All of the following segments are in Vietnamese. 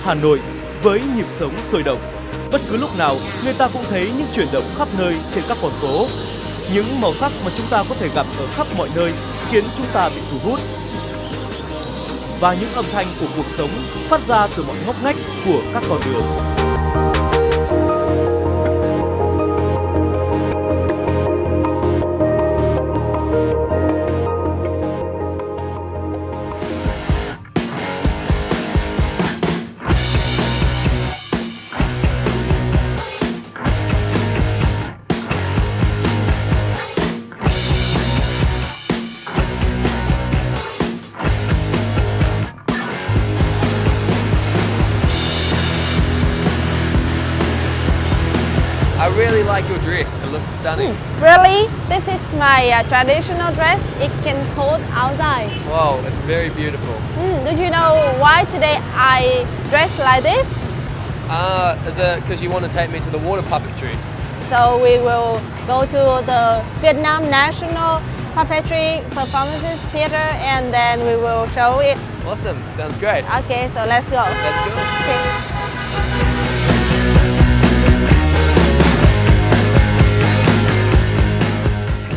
Hà Nội với nhịp sống sôi động. Bất cứ lúc nào, người ta cũng thấy những chuyển động khắp nơi trên các con phố. Những màu sắc mà chúng ta có thể gặp ở khắp mọi nơi khiến chúng ta bị thu hút. Và những âm thanh của cuộc sống phát ra từ mọi ngóc ngách của các con đường. I really like your dress. It looks stunning. Really? This is my traditional dress. It can cold outside. Wow, it's very beautiful. Do you know why today I dress like this? Is it because you want to take me to the water puppetry? So we will go to the Vietnam National Puppetry Performances Theater and then we will show it. Awesome. Sounds great. Okay, so let's go. Let's go. Okay.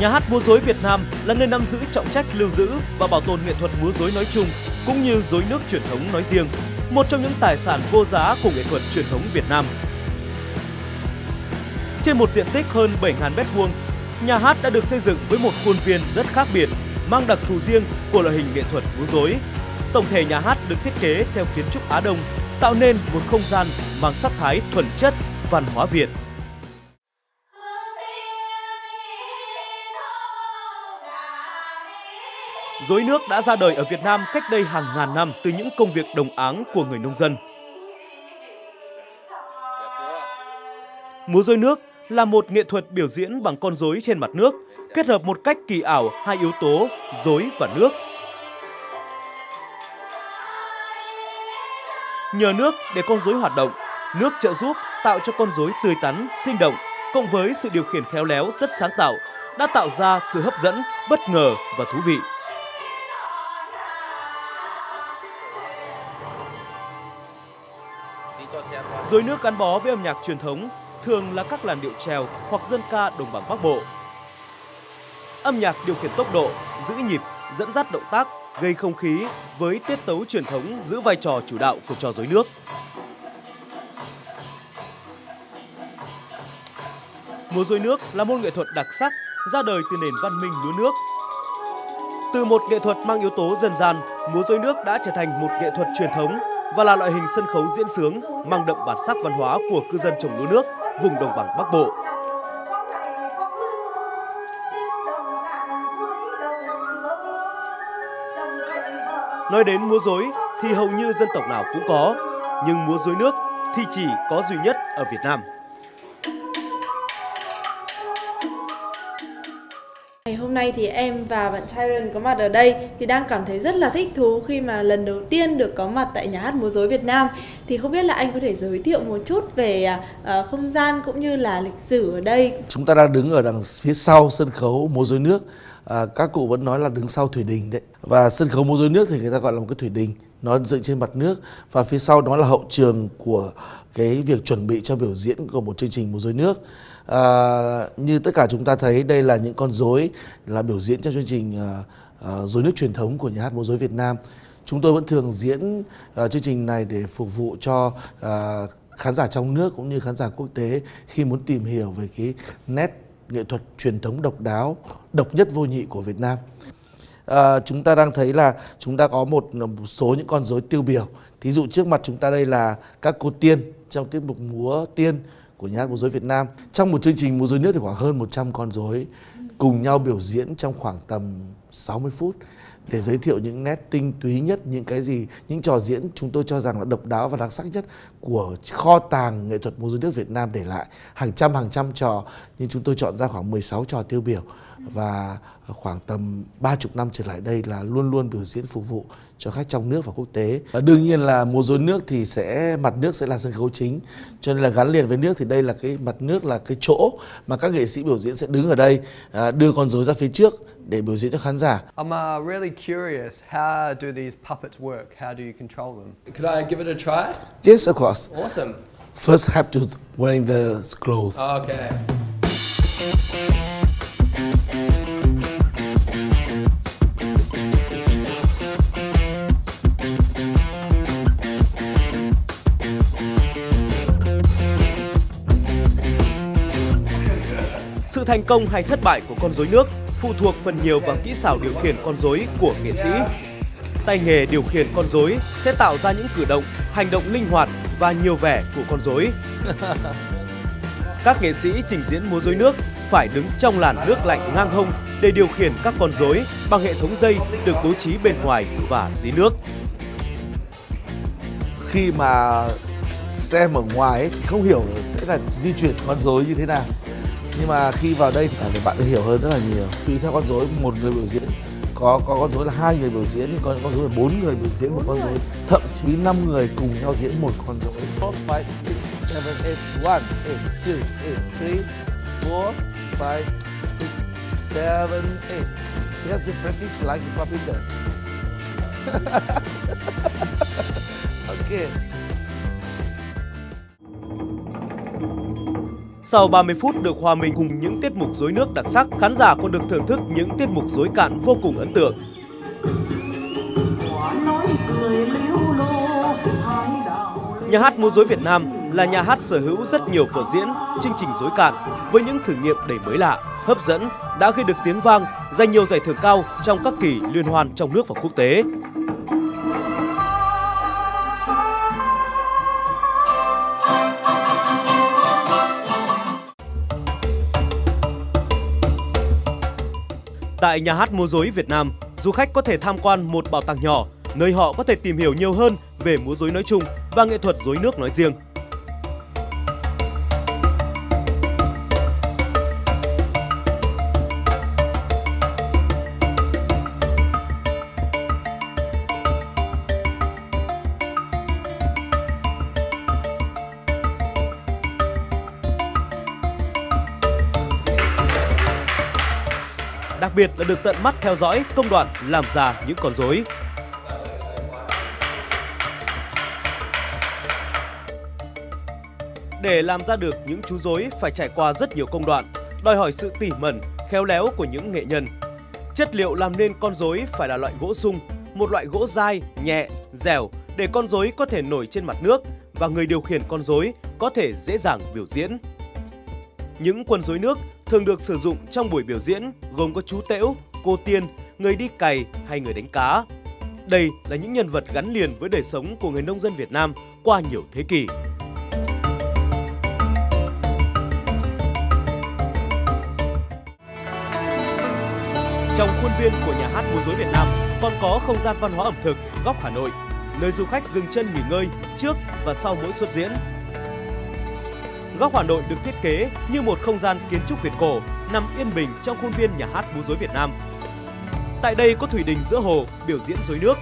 Nhà hát múa rối Việt Nam là nơi nắm giữ trọng trách lưu giữ và bảo tồn nghệ thuật múa rối nói chung, cũng như rối nước truyền thống nói riêng, một trong những tài sản vô giá của nghệ thuật truyền thống Việt Nam. Trên một diện tích hơn 7.000 m², nhà hát đã được xây dựng với một khuôn viên rất khác biệt, mang đặc thù riêng của loại hình nghệ thuật múa rối. Tổng thể nhà hát được thiết kế theo kiến trúc Á Đông, tạo nên một không gian mang sắc thái thuần chất văn hóa Việt. Rối nước đã ra đời ở Việt Nam cách đây hàng ngàn năm từ những công việc đồng áng của người nông dân. Múa rối nước là một nghệ thuật biểu diễn bằng con rối trên mặt nước, kết hợp một cách kỳ ảo hai yếu tố rối và nước. Nhờ nước để con rối hoạt động, nước trợ giúp tạo cho con rối tươi tắn, sinh động, cộng với sự điều khiển khéo léo rất sáng tạo, đã tạo ra sự hấp dẫn, bất ngờ và thú vị. Rối nước gắn bó với âm nhạc truyền thống, thường là các làn điệu chèo hoặc dân ca đồng bằng Bắc Bộ. Âm nhạc điều khiển tốc độ, giữ nhịp, dẫn dắt động tác, gây không khí với tiết tấu truyền thống giữ vai trò chủ đạo của trò rối nước. Múa rối nước là môn nghệ thuật đặc sắc ra đời từ nền văn minh lúa nước. Từ một nghệ thuật mang yếu tố dân gian, múa rối nước đã trở thành một nghệ thuật truyền thống và là loại hình sân khấu diễn xướng mang đậm bản sắc văn hóa của cư dân trồng lúa nước vùng đồng bằng Bắc Bộ. Nói đến múa rối thì hầu như dân tộc nào cũng có, nhưng múa rối nước thì chỉ có duy nhất ở Việt Nam. Ngày hôm nay thì em và bạn Tyron có mặt ở đây thì đang cảm thấy rất là thích thú khi mà lần đầu tiên được có mặt tại nhà hát múa rối Việt Nam. Thì không biết là anh có thể giới thiệu một chút về không gian cũng như là lịch sử ở đây. Chúng ta đang đứng ở đằng phía sau sân khấu múa rối nước. Các cụ vẫn nói là đứng sau thủy đình đấy. Và sân khấu múa rối nước thì người ta gọi là một cái thủy đình, nó dựng trên mặt nước. Và phía sau đó là hậu trường của cái việc chuẩn bị cho biểu diễn của một chương trình múa rối nước. Như tất cả chúng ta thấy, đây là những con rối là biểu diễn trong chương trình rối nước truyền thống của nhà hát múa rối Việt Nam. Chúng tôi vẫn thường diễn chương trình này để phục vụ cho khán giả trong nước cũng như khán giả quốc tế khi muốn tìm hiểu về cái nét nghệ thuật truyền thống độc đáo, độc nhất vô nhị của Việt Nam. Chúng ta đang thấy là chúng ta có một số những con rối tiêu biểu. Thí dụ trước mặt chúng ta đây là các cô tiên trong tiết mục múa tiên của nhà hát múa rối Việt Nam. Trong một chương trình múa rối nước thì khoảng hơn 100 con rối cùng nhau biểu diễn trong khoảng tầm 60 phút để giới thiệu những nét tinh túy nhất, những trò diễn chúng tôi cho rằng là độc đáo và đặc sắc nhất của kho tàng nghệ thuật múa rối nước Việt Nam để lại. Hàng trăm trò, nhưng chúng tôi chọn ra khoảng 16 trò tiêu biểu và khoảng tầm 30 năm trở lại đây là luôn luôn biểu diễn phục vụ cho khách trong nước và quốc tế. Và đương nhiên là múa rối nước thì mặt nước sẽ là sân khấu chính, cho nên là gắn liền với nước thì đây là cái mặt nước là cái chỗ mà các nghệ sĩ biểu diễn sẽ đứng ở đây, đưa con rối ra phía trước để biểu diễn cho khán giả. I'm really curious, how do these puppets work? How do you control them? Could I give it a try? Yes, of course. Awesome. First have to wearing the clothes. Okay. Sự thành công hay thất bại của con rối nước phụ thuộc phần nhiều vào kỹ xảo điều khiển con rối của nghệ sĩ. Tay nghề điều khiển con rối sẽ tạo ra những cử động, hành động linh hoạt và nhiều vẻ của con rối. Các nghệ sĩ trình diễn múa rối nước phải đứng trong làn nước lạnh ngang hông để điều khiển các con rối bằng hệ thống dây được bố trí bên ngoài và dưới nước. Khi mà xem ở ngoài ấy, thì không hiểu sẽ là di chuyển con rối như thế nào. Nhưng mà khi vào đây thì bạn sẽ hiểu hơn rất là nhiều. Tùy theo con rối, một người biểu diễn có con rối là 2 người biểu diễn, có con rối là 4 người biểu diễn một con rối, thậm chí 5 người cùng nhau diễn một con rối. 4, 5, 6, 7, 8, 1, 8, 2, 8, 3, 4, 5, 6, 7, 8. You have to practice like a puppet. Okay. Sau 30 phút được hòa mình cùng những tiết mục rối nước đặc sắc, khán giả còn được thưởng thức những tiết mục rối cạn vô cùng ấn tượng. Nhà hát múa rối Việt Nam là nhà hát sở hữu rất nhiều vở diễn, chương trình rối cạn với những thử nghiệm đầy mới lạ, hấp dẫn, đã gây được tiếng vang, giành nhiều giải thưởng cao trong các kỳ liên hoan trong nước và quốc tế. Tại nhà hát múa rối Việt Nam, du khách có thể tham quan một bảo tàng nhỏ, nơi họ có thể tìm hiểu nhiều hơn về múa rối nói chung và nghệ thuật rối nước nói riêng. Đặc biệt là được tận mắt theo dõi công đoạn làm ra những con rối. Để làm ra được những chú rối phải trải qua rất nhiều công đoạn, đòi hỏi sự tỉ mẩn, khéo léo của những nghệ nhân. Chất liệu làm nên con rối phải là loại gỗ sung, một loại gỗ dai, nhẹ, dẻo để con rối có thể nổi trên mặt nước và người điều khiển con rối có thể dễ dàng biểu diễn. Những quân rối nước thường được sử dụng trong buổi biểu diễn gồm có chú tễu, cô tiên, người đi cày hay người đánh cá. Đây là những nhân vật gắn liền với đời sống của người nông dân Việt Nam qua nhiều thế kỷ. Trong khuôn viên của nhà hát múa rối Việt Nam còn có không gian văn hóa ẩm thực góc Hà Nội, nơi du khách dừng chân nghỉ ngơi trước và sau mỗi suất diễn. Góc Hà Nội được thiết kế như một không gian kiến trúc Việt cổ nằm yên bình trong khuôn viên nhà hát múa rối Việt Nam. Tại đây có thủy đình giữa hồ biểu diễn rối nước.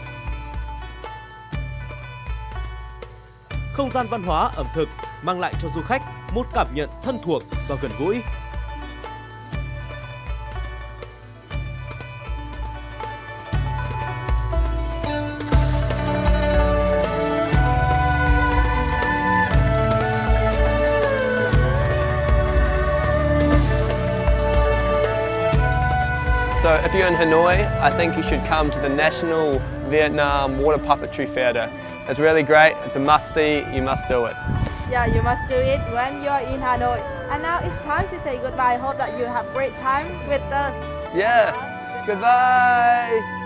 Không gian văn hóa ẩm thực mang lại cho du khách một cảm nhận thân thuộc và gần gũi. So if you're in Hanoi, I think you should come to the National Vietnam Water Puppetry Theatre. It's really great, it's a must-see, you must do it. Yeah, you must do it when you are in Hanoi. And now it's time to say goodbye. Hope that you have great time with us. Yeah, goodbye!